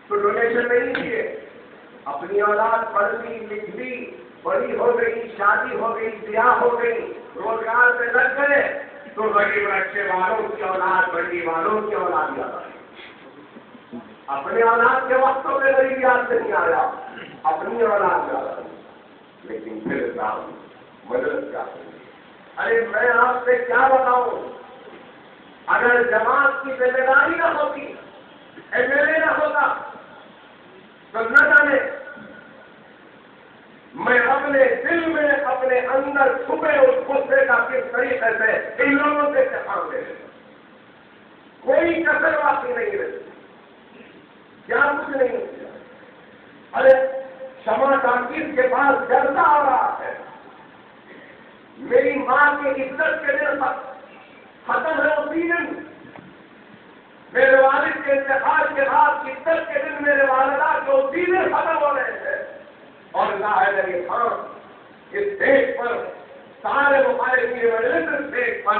تو ڈونیشن نہیں دیے، اپنی اولاد پڑھ لی لکھ لی، بڑی ہو گئی، شادی ہو گئی، بیاہ ہو گئی، روزگار پہ لگ گئے، تو غریب رکشے والوں کی اولاد، بڑی والوں کی اولاد یاد آئی۔ اپنے اولاد کے وقتوں میں غریب یاد نہیں آیا، اپنی اولاد یاد آئی، لیکن پھر اسلام مدد کیا کریں؟ ارے میں آپ سے کیا بتاؤں، اگر جماعت کی ذمہ داری نہ ہوتی، ایم ایل اے نہ ہوتا، تو نہ جانے میں اپنے دل میں اپنے اندر چھپے اس غصے کا کس طریقے سے ان لوگوں سے انتقام لے لیتا، کوئی کسر باقی نہیں رہتی، کیا کچھ نہیں ہوتا۔ ارے شمع تاکید کے پاس جلسہ آ رہا ہے، میری ماں کی عزت کے دن ختم ہے اسی دن، میرے والد کے انتقال کے بعد عزت کے دن میرے والدہ کے اسی دن ختم ہو رہے تھے، اور ظاہر علی خان اس دیش پر سارے مخالفین مجلس اس دیش پر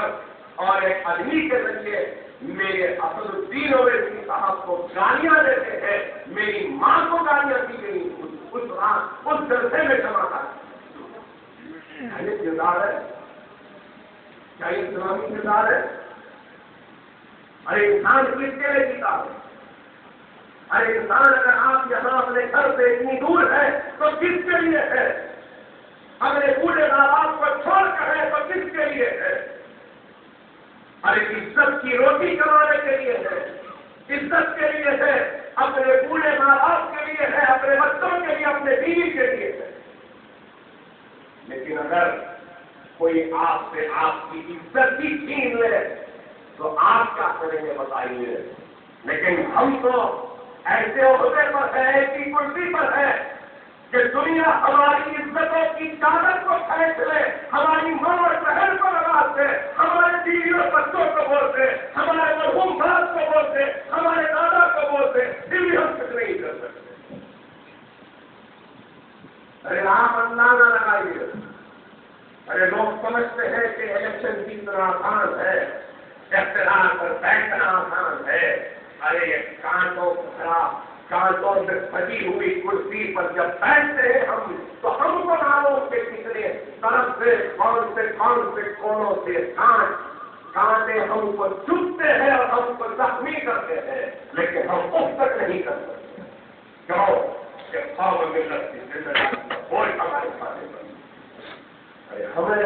اور ایک آدمی کے ذریعے میرے اسد الدین اویسی صاحب کو گالیاں دیتے ہیں، میری ماں کو گالیاں دی گئی اس رات اس جلسے میں جمع تھا۔ یہ کردار ہے؟ کیا یہ اسلامی کردار ہے؟ ارے انسان کس کے لیے جیتا ہے؟ ارے انسان اگر آپ یہاں اپنے گھر سے اتنی دور ہے تو کس کے لیے ہے؟ اپنے بوڑھے ماں باپ کو چھوڑ کر ہے تو کس کے لیے ہے؟ ارے عزت کی روٹی کمانے کے لیے ہے، عزت کے لیے ہے، اپنے بوڑھے ماں باپ کے لیے ہے، اپنے بچوں کے لیے، اپنے بیوی کے لیے ہے۔ لیکن اگر کوئی آپ سے آپ کی عزت ہی چھین لے تو آپ کیا کریں گے بتائیے؟ لیکن ہم تو ایسے عہدے پر ہے، ایسی کرسی پر ہے کہ دنیا ہماری عزتوں کی چادر کو کھینچ لے، ہماری ماں اور بہن کو لگا دے، ہمارے بیوی اور بچوں کو بول دے، ہمارے مرحوم باپ کو بول دے، ہمارے دادا کو بول دے، پھر بھی ہم کچھ نہیں کر سکتے۔ ارے آپ اندازہ لگائیے، ارے لوگ سمجھتے ہیں کہ الیکشن جیتنا آسان ہے، اقتدار پر بیٹھنا آسان ہے۔ ارے کانٹوں سے سجی ہوئی کرسی پر جب بیٹھتے ہیں ہم تو ہم کو معلوم کے کتنے طرف سے کون سے کونوں سے کانٹے ہم کو چبھتے ہیں اور ہم کو زخمی کرتے ہیں، لیکن ہم اس تک نہیں کر سکتے۔ کیوں کہ قوم ملت کی زندگی کوئی ہمارے ساتھ نہیں۔ ارے ہمیں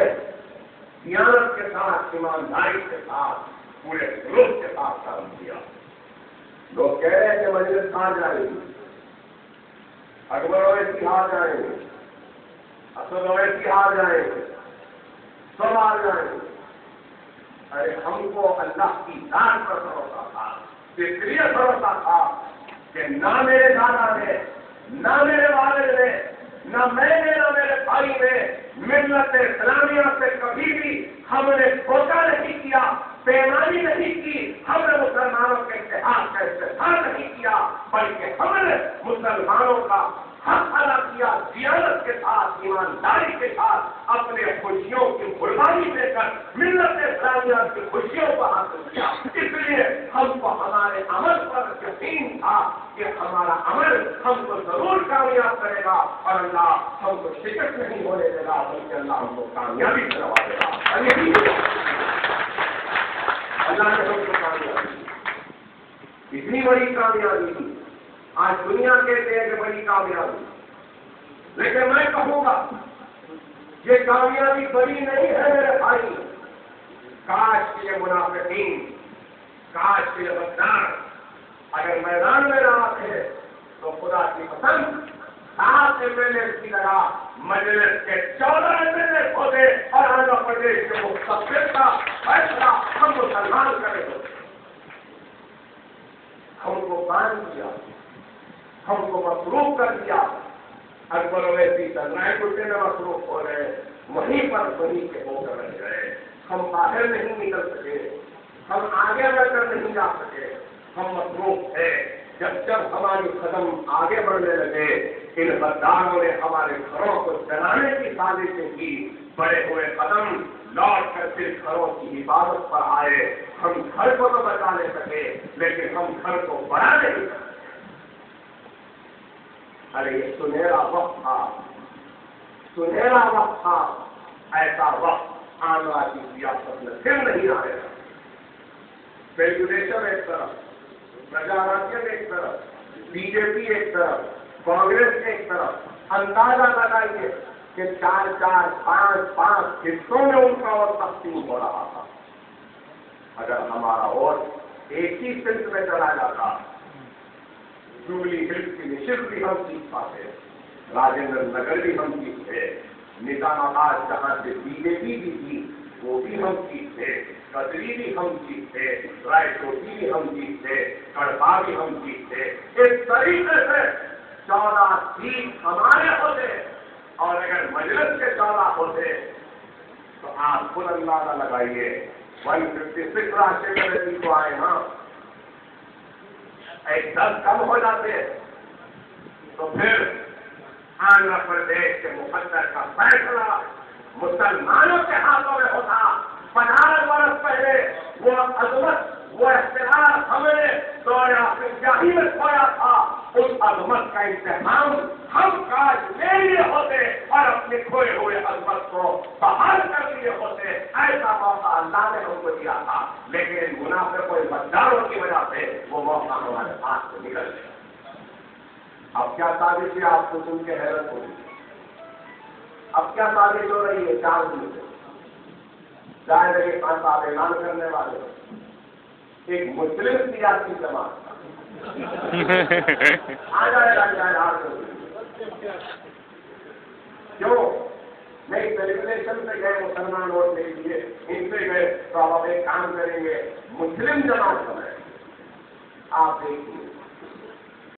دیانت کے ساتھ، ایمانداری کے ساتھ، پورے گروپ کے ساتھ کام کیا۔ لوگ کہہ رہے ہیں کہ مجلس آ جائے گی، اکبر اویسی آ جائیں گے، اسد اویسی آ جائیں گے، سب آ جائیں گے۔ ارے ہم کو اللہ کی ذات پر بھروسہ تھا، اس لیے بھروسہ تھا کہ نہ میرے دادا نے، نہ میرے والد نے، نہ میں نے، نہ میرے بھائی نے ملت اسلامیہ سے کبھی بھی ہم نے دھوکہ نہیں کیا، بےمانی نہیں کی، ہم نے مسلمانوں کے اتحاد کا استحصال نہیں کیا، بلکہ ہم نے مسلمانوں کا حق ادا کیا، دیانت کے ساتھ، ایمانداری کے ساتھ، اپنے خوشیوں کی قربانی دے کر ملت اسلامیہ کی خوشیوں کو حاصل کیا۔ اس لیے ہم کو ہمارے عمل پر یقین تھا کہ ہمارا عمل ہم کو ضرور کامیاب کرے گا اور اللہ ہم کو شکست نہیں ہونے دے گا، بلکہ اللہ ہم کو کامیابی کروا دے گا۔ اور یہی اللہ نے ہم کو کامیابی، اتنی بڑی کامیابی آج دنیا کہتے ہیں کہ بڑی کامیابی، لیکن میں کہوں گا یہ کامیابی بڑی نہیں ہے میرے بھائی۔ کاش کے یہ منافقین، کاش کے یہ غدار اگر میدان میں نہ آتے تو خدا کی قسم 7 MLA کی طرح مجلس کے 14 MLA ہوتے اور آندھرا پردیش کے مستقبل کا فیصلہ ہم مسلمان کرے ہوتے۔ ہم کو باندھ دیا، ہم کو مصروف کر دیا۔ اکبر اویسی دھرنائے کتے میں مصروف ہو رہے، وہیں پر وہیں کے ہو کر رہ گئے۔ ہم باہر نہیں نکل سکے، ہم آگے بڑھ کر نہیں جا سکے، ہم مصروف تھے۔ جب ہماری قدم آگے بڑھنے لگے، ان غداروں نے ہمارے گھروں کو جلانے کی سازشیں کی۔ بڑے ہوئے قدم لوٹ کر پھر گھروں کی حفاظت پر آئے۔ ہم گھر کو تو بچا لے سکے، لیکن ہم گھر کو بڑھا نہیں سکتے۔ ارے یہ سنہرا وقت تھا، سنہرا وقت تھا، ایسا وقت آنے والی سیاست میں پھر نہیں آئے گا۔ ریگولیشن ایک طرف، پرجاراجیہ ایک طرف، بی جے پی ایک طرف، کانگریس ایک طرف، اندازہ لگائیے کہ 4-4، 5-5 حصوں میں ان کا اور تقسیم ہو رہا تھا۔ اگر ہمارا ووٹ ایک ہی سلک میں چلا جاتا، جوبلی ہلز کی نشست بھی ہم جیت پاتے، راجندر نگر بھی ہم جیتے، نظام آباد جہاں سے بی جے پی بھی تھی وہ بھی ہم جیتے، کدری بھی ہم جیتے، رائے چوٹی بھی ہم جیتے، کڑپا بھی ہم جیتے۔ اس طریقے سے 14 سیٹ ہمارے ہوتے، اور اگر مجلس کے 14 ہوتے تو آپ خود اندازہ لگائیے 156 راشٹریہ کو آئے نا، ایک 10 کم ہو جاتے تو پھر آندھرا پردیش کے مقدر کا فیصلہ مسلمانوں کے ہاتھوں میں ہوتا۔ 50 برس پہلے وہ عظمت، وہ اختیار ہمیں دور جاہی میں کھویا تھا، اس عظمت کا امتحان ہم کاج لے لیے ہوتے اور اپنے کھوئے ہوئے عظمت کو بحال کر لیے ہوتے۔ ایسا موقع اللہ نے ہم کو دیا تھا، لیکن منافع کوئی بداروں کی وجہ سے وہ موقع ہمارے ہاتھ سے نکل گیا۔ اب کیا سازش ہے؟ آپ کو سن کے حیرت ہوگی۔ اب کیا سازش ہو رہی ہے؟ 4 دن سے ظاہر ہے کہ صاحب اعلان کرنے والے ایک مسلم سیاسی جماعت آ جائے گا کیوں نہیں؟ سیلیبریشن سے گئے مسلمان ووٹ لے لیے، ان سے گئے تو اب ایک کام کریں گے، مسلم جماعت بنائیں۔ آپ دیکھیے